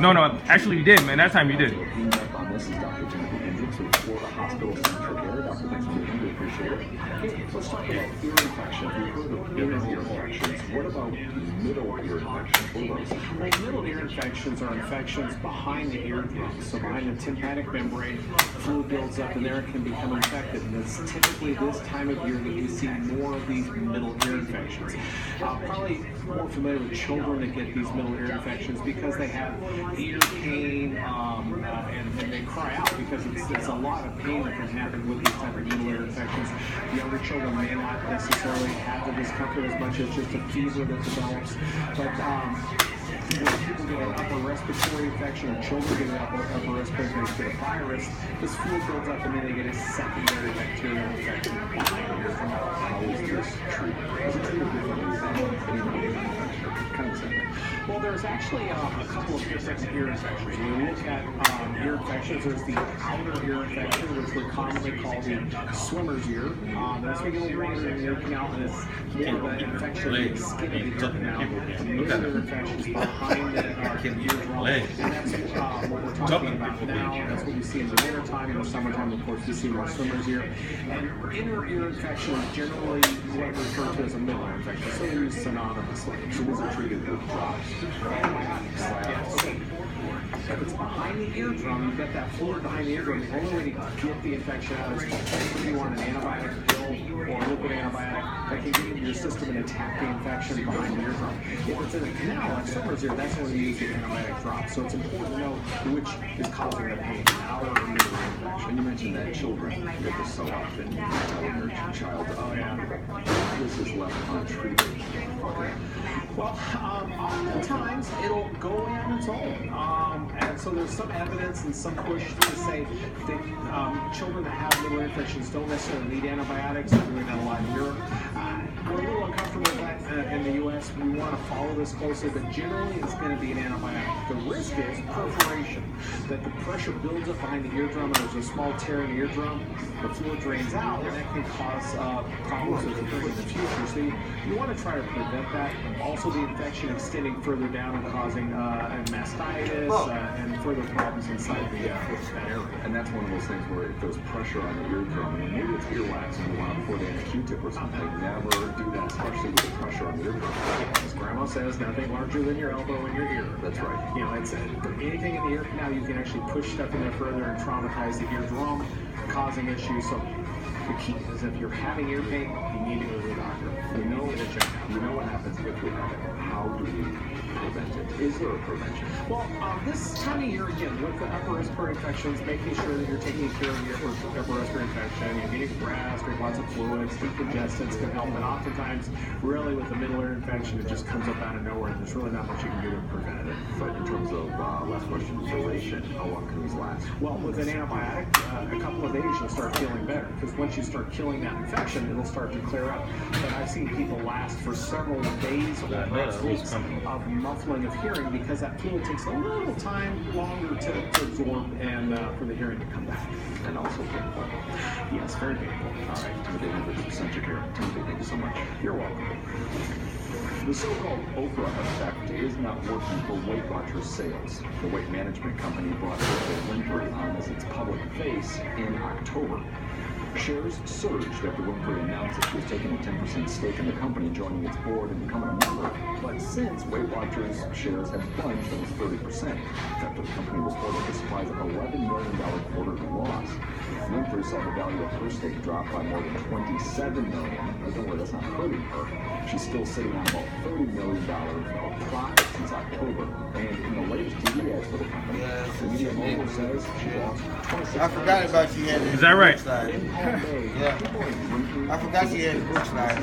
No, actually you did, man. That time you did. On this is Dr. Timothy Hendricks with Florida Hospital Central Care. Dr. Thanks for being here. Appreciate it. Let's talk about ear infections. We've heard of inner ear infections. What about middle ear infections? What are those? Well, middle ear infections are infections behind the eardrum, so behind the tympanic membrane, fluid builds up and there it can become infected. And it's typically this time of year that we see more of these middle ear infections. Probably more familiar with children that get these middle ear infections because they have ear pain and they cry out because it's a lot of pain that can happen with these type of middle ear infections. Younger children may not necessarily have the discomfort as much as just a fever that develops, but when people get an upper respiratory infection or children get an upper respiratory virus, this fluid builds up and then they get a secondary bacterial infection behind the eardrum. How is this treated? Is it treated differently than any ear infection? Kind of the same thing. Well, there's actually a couple of different ear infections. When we look at ear infections, there's the outer ear infection, which we commonly call the swimmer's ear. That's when you get a water in the ear canal, and it's more of an infection of the skin of the ear canal. The middle ear infection is behind the eardrum, and that's what we're talking about now. That's what we see in the wintertime. In the summertime, of course, we see more swimmer's ear. And inner ear infection is generally what we refer to as a middle ear infection, so they're used synonymously. So these are treated with drops. Yes. If it's behind the eardrum, you've got that fluid behind the eardrum. The only way to get the infection out is if you want an antibiotic pill or a liquid antibiotic that can get into your system and attack the infection behind the eardrum. If it's in a canal, like swimmer's ear, that's when we use the antibiotic drop. So it's important to know which is causing the pain, the outer or middle infection. And you mentioned that children get this so often. You tell your child, oh yeah, this is left untreated. Okay. Well, oftentimes it'll go in on its own. And so there's some evidence and some push to say that children that have middle ear infections don't necessarily need antibiotics. We're doing that a lot in Europe. We're a little uncomfortable with that in the U.S. We want to follow this closely, but generally it's going to be an antibiotic. The risk is perforation, that the pressure builds up behind the eardrum and there's a small tear in the eardrum. The fluid drains out, and that can cause problems with the ear in the future. So you want to try to prevent that. Also, the infection extending further down and causing mastitis and further problems inside that area. And that's one of those things where if there's pressure on the eardrum, and maybe it's earwax and you want to put in a Q-tip or something, never do that, especially with the pressure on the eardrum. As Grandma says, nothing larger than your elbow in your ear. That's right. You know, it's anything in the ear canal, you can actually push stuff in there further and traumatize the eardrum, causing issues. So the key is if you're having ear pain, you need to go to the doctor. You know what happens if we have it. How do we prevent it? Is there a prevention? Well, this time of year, again, with the upper respiratory infections, making sure that you're taking care of your upper respiratory infection, you're getting rest, drink lots of fluids, decongestants can help. And oftentimes, really with the middle ear infection, it just comes up out of nowhere. There's really not much you can do to prevent it. But in terms of, last question, duration, how long can these last? Well, with an antibiotic, a couple of days you'll start feeling better. Because once you start killing that infection, it'll start to clear up. But I've seen people last for several days or weeks of muffling of hearing because that fluid takes a little time longer to absorb and for the hearing to come back. And also painful. Yes, very painful. All right. Timothy Hendricks, Central Care. Timothy, thank you so much. You're welcome. The so-called Oprah effect is not working for Weight Watchers sales. The weight management company brought Oprah Winfrey on as its public face in October. Shares surged after Winfrey announced that she was taking a 10% stake in the company, joining its board and becoming a member. But since Weight Watchers shares have plunged almost 30% after the company reported a surprise $11 million quarterly loss. Winfrey saw the value of her stake drop by more than $27 million. But don't worry, that's not hurting her. She's still sitting on about $30 million of profit since October. And in the latest TV ads for the company, the media mogul says she lost 26. I forgot about you had. Is that right? Yeah. I forgot you had the book slide.